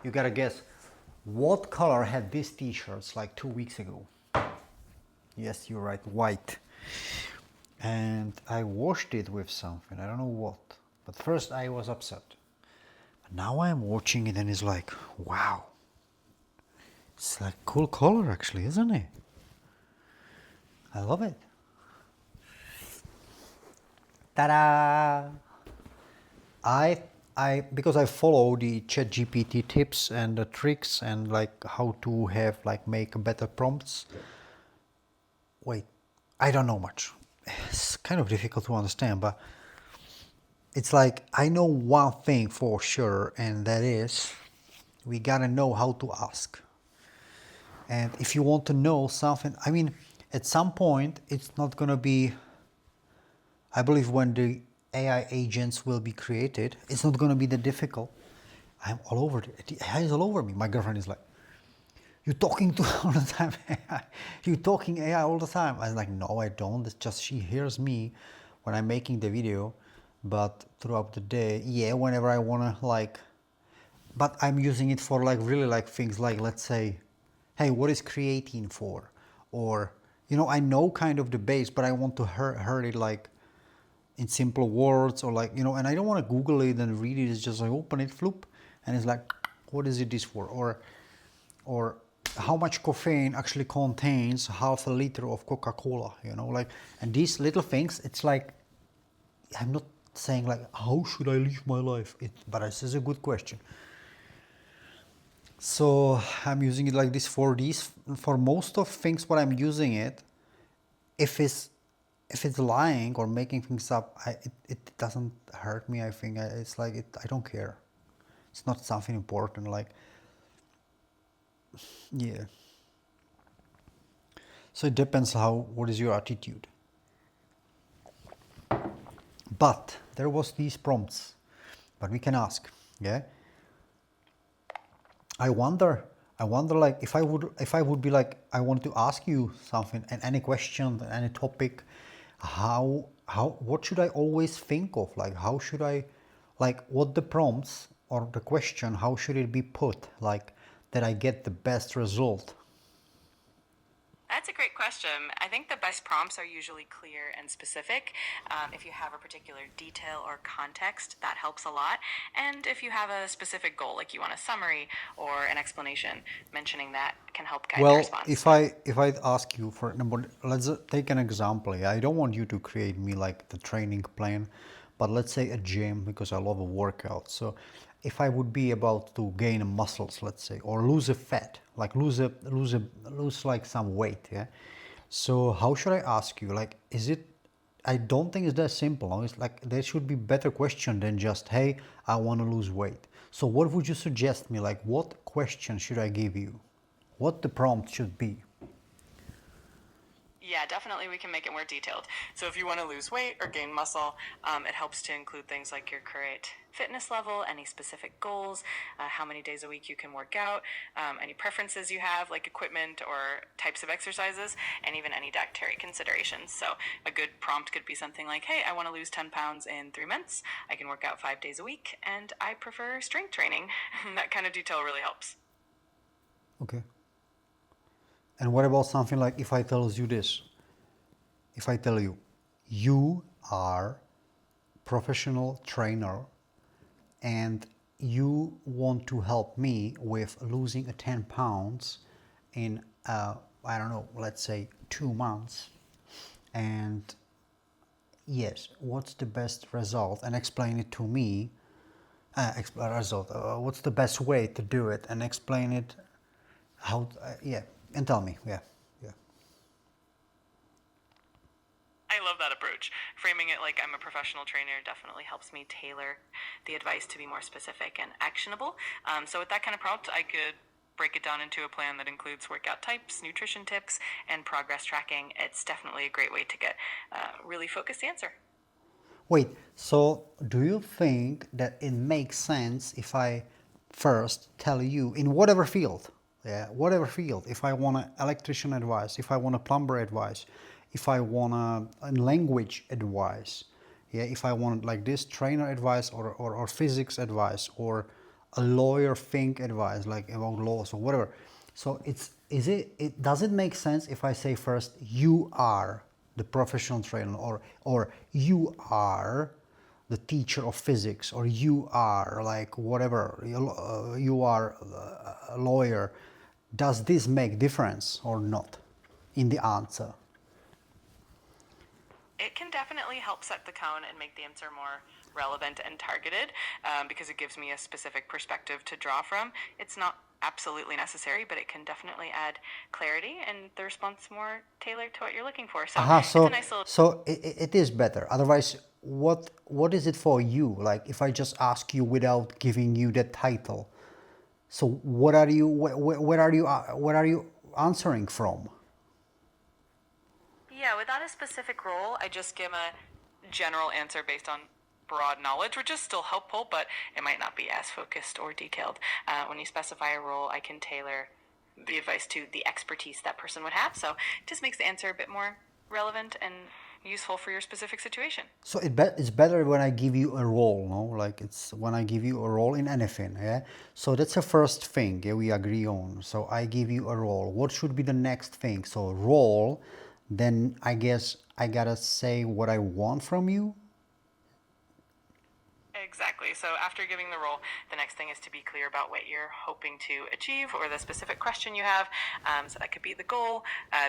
You gotta guess what color had these t-shirts like 2 weeks ago. Yes, you're right, white. And I washed it with something, I don't know what. But first I was upset. But now I'm watching it and it's like, wow. It's like cool color actually, isn't it? I love it. Ta-da! I because I follow the ChatGPT tips and the tricks and like how to have like make better prompts. Wait, I don't know much. It's kind of difficult to understand, but it's like I know one thing for sure, and that is we gotta know how to ask. And if you want to know something, I mean, at some point it's not gonna be, I believe when the AI agents will be created, it's not going to be that difficult. I'm all over it. The AI is all over me. My girlfriend is like, "You talking to all the time AI? You talking AI all the time?" I was like, "No, I don't. It's just she hears me when I'm making the video, but throughout the day, yeah, whenever I wanna like, but I'm using it for like really like things like let's say, hey, what is creatine for, or I know kind of the base, but I want to hear it like in simple words or like and I don't want to Google it and read it. It's just like open it, floop, and it's like, what is it this for, or how much caffeine actually contains half a liter of Coca-Cola, like, and these little things. It's like I'm not saying like how should I live my life, but this is a good question. So I'm using it like this for most of things. What I'm using it, if it's lying or making things up, it doesn't hurt me. I think it's like I don't care. It's not something important. Like, yeah. So it depends what is your attitude. But there was these prompts, but we can ask. Yeah. I wonder. I wonder, like, if I would be like, I want to ask you something and any question, any topic, what should I always think of? Like, how should I, like, what the prompts or the question, how should it be put, like, that I get the best result? That's a great question. I think the best prompts are usually clear and specific. If you have a particular detail or context, that helps a lot. And if you have a specific goal, like you want a summary or an explanation, mentioning that can help guide the Well, response. if I ask you for number, let's take an example. Yeah, I don't want you to create me like the training plan, but let's say a gym because I love a workout. So, if I would be about to gain muscles, let's say, or lose a fat, like lose like some weight, yeah. So how should I ask you? Like, is it? I don't think it's that simple. No? It's like there should be better question than just, "Hey, I want to lose weight." So what would you suggest me? Like, what question should I give you? What the prompt should be? Yeah, definitely we can make it more detailed. So if you want to lose weight or gain muscle, it helps to include things like your current fitness level, any specific goals, how many days a week you can work out, any preferences you have, like equipment or types of exercises, and even any dietary considerations. So a good prompt could be something like, hey, I want to lose 10 pounds in 3 months. I can work out 5 days a week, and I prefer strength training. That kind of detail really helps. Okay. And what about something like if I tell you this? If I tell you, you are professional trainer and you want to help me with losing a 10 pounds in I don't know, let's say 2 months, and yes, what's the best result, and explain it to me. Result, what's the best way to do it, and explain it how, yeah, and tell me, yeah, yeah. I love that approach. Framing it like I'm a professional trainer definitely helps me tailor the advice to be more specific and actionable. So, with that kind of prompt, I could break it down into a plan that includes workout types, nutrition tips, and progress tracking. It's definitely a great way to get a really focused answer. Wait, so do you think that it makes sense if I first tell you in whatever field, yeah, whatever field, if I want an electrician advice, if I want a plumber advice, if I want a language advice, yeah, if I want like this trainer advice or physics advice or a lawyer think advice, like about laws or whatever. So does it make sense if I say first you are the professional trainer, or you are the teacher of physics, or you are like whatever, you are a lawyer? Does this make difference or not in the answer? It can definitely help set the tone and make the answer more relevant and targeted, because it gives me a specific perspective to draw from. It's not absolutely necessary, but it can definitely add clarity and the response more tailored to what you're looking for. So Aha, it's a nice little. so it is better. Otherwise, what is it for you? Like if I just ask you without giving you the title, so what are you? Where are you answering from? Yeah, without a specific role, I just give a general answer based on broad knowledge, which is still helpful, but it might not be as focused or detailed. When you specify a role, I can tailor the advice to the expertise that person would have. So it just makes the answer a bit more relevant and useful for your specific situation. So it's better when I give you a role, no? Like it's when I give you a role in anything, yeah? So that's the first thing, yeah, we agree on. So I give you a role. What should be the next thing? So role, then I guess I gotta say what I want from you. Exactly. So after giving the role, the next thing is to be clear about what you're hoping to achieve or the specific question you have. So that could be the goal,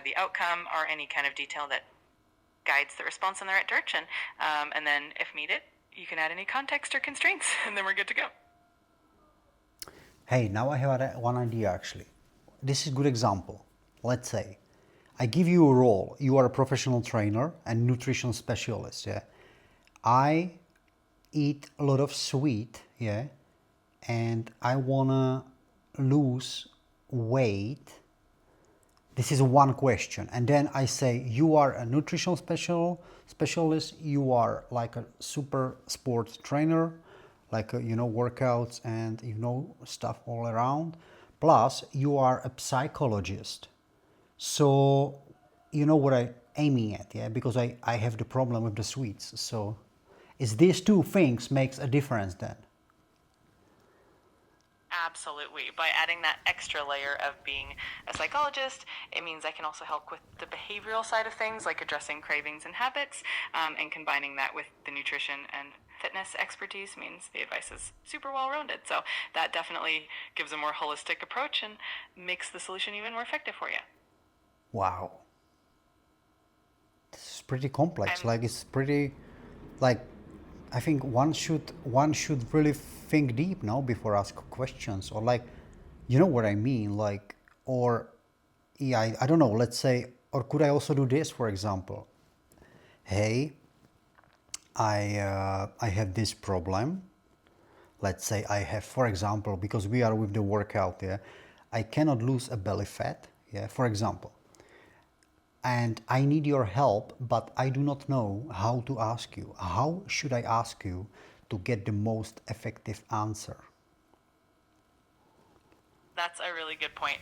the outcome, or any kind of detail that guides the response in the right direction. And then, if needed, you can add any context or constraints, and then we're good to go. Hey, now I have one idea actually. This is a good example. Let's say I give you a role. You are a professional trainer and nutrition specialist, yeah? I eat a lot of sweet, yeah? And I wanna lose weight. This is one question. And then I say, you are a nutritional specialist, you are like a super sports trainer, like, workouts and, stuff all around. Plus, you are a psychologist. So, you know what I'm aiming at, yeah? Because I have the problem with the sweets. So, is these two things makes a difference then? Absolutely. By adding that extra layer of being a psychologist, it means I can also help with the behavioral side of things, like addressing cravings and habits, and combining that with the nutrition and fitness expertise means the advice is super well rounded. So that definitely gives a more holistic approach and makes the solution even more effective for you. Wow. This is pretty complex. And Like it's pretty, like, I think one should really think deep now before ask questions, or like, you know what I mean, like, or yeah, I don't know. Let's say, or could I also do this, for example? Hey, I have this problem. Let's say I have, for example, because we are with the workout, yeah, I cannot lose a belly fat, yeah, for example, and I need your help, but I do not know how to ask you. How should I ask you to get the most effective answer? that's a really good point.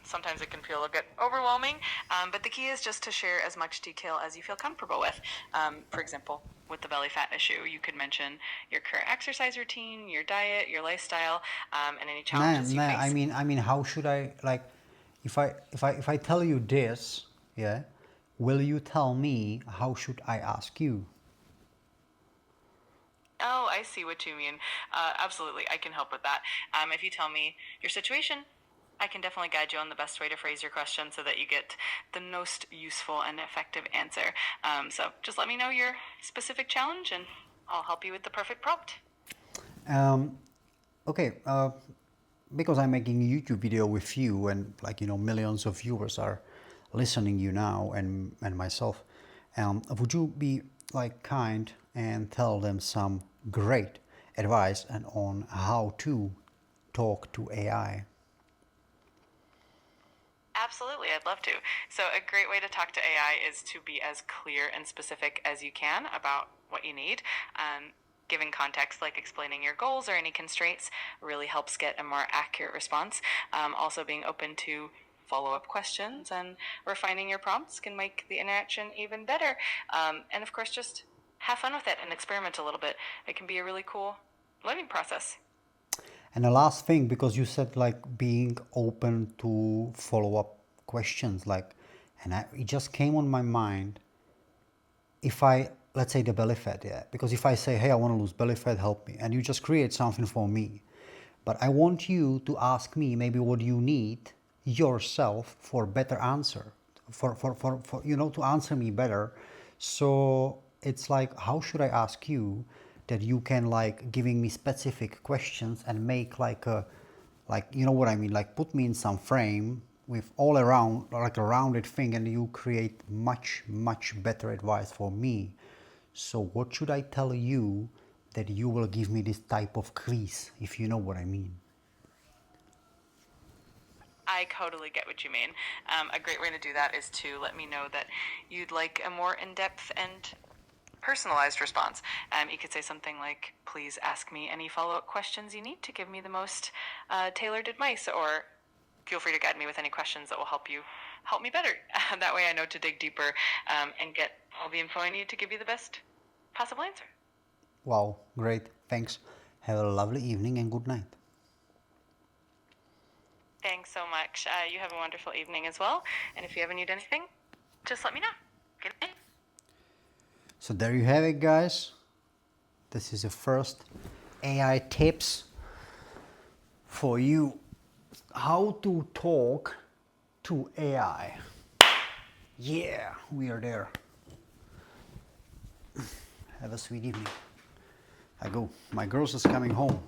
Sometimes it can feel a bit overwhelming, but the key is just to share as much detail as you feel comfortable with. For example, with the belly fat issue, you could mention your current exercise routine, your diet, your lifestyle, and any Nah, challenges you nah, face. how should I, like, if I tell you this, yeah, will you tell me how should I ask you? Oh, I see what you mean. Absolutely, I can help with that. If you tell me your situation, I can definitely guide you on the best way to phrase your question so that you get the most useful and effective answer. So just let me know your specific challenge and I'll help you with the perfect prompt. Um, okay, because I'm making a YouTube video with you, and like millions of viewers are listening you now, and myself, would you be like kind and tell them some great advice and on how to talk to AI? Absolutely, I'd love to. So, a great way to talk to AI is to be as clear and specific as you can about what you need. Giving context, like explaining your goals or any constraints, really helps get a more accurate response. Also, being open to follow up questions and refining your prompts can make the interaction even better. And of course, just have fun with it and experiment a little bit. It can be a really cool learning process. And the last thing, because you said like being open to follow up questions, like, it just came on my mind. If I, let's say the belly fat, yeah, because if I say, hey, I want to lose belly fat, help me, and you just create something for me, but I want you to ask me maybe what you need yourself for better answer, for to answer me better. So it's like, how should I ask you that you can like giving me specific questions and make like a, like, you know what I mean, like put me in some frame with all around like a rounded thing, and you create much better advice for me. So what should I tell you that you will give me this type of crease, if you know what I mean? I totally get what you mean. A great way to do that is to let me know that you'd like a more in-depth and personalized response. You could say something like, please ask me any follow-up questions you need to give me the most tailored advice, or feel free to guide me with any questions that will help me better. That way I know to dig deeper and get all the info I need to give you the best possible answer. Wow, great, thanks. Have a lovely evening and good night. Thanks so much. You have a wonderful evening as well. And if you ever need anything, just let me know. Good night. So there you have it, guys. This is the first AI tips for you, how to talk to AI. Yeah, we are there. Have a sweet evening. I go. My girls is coming home.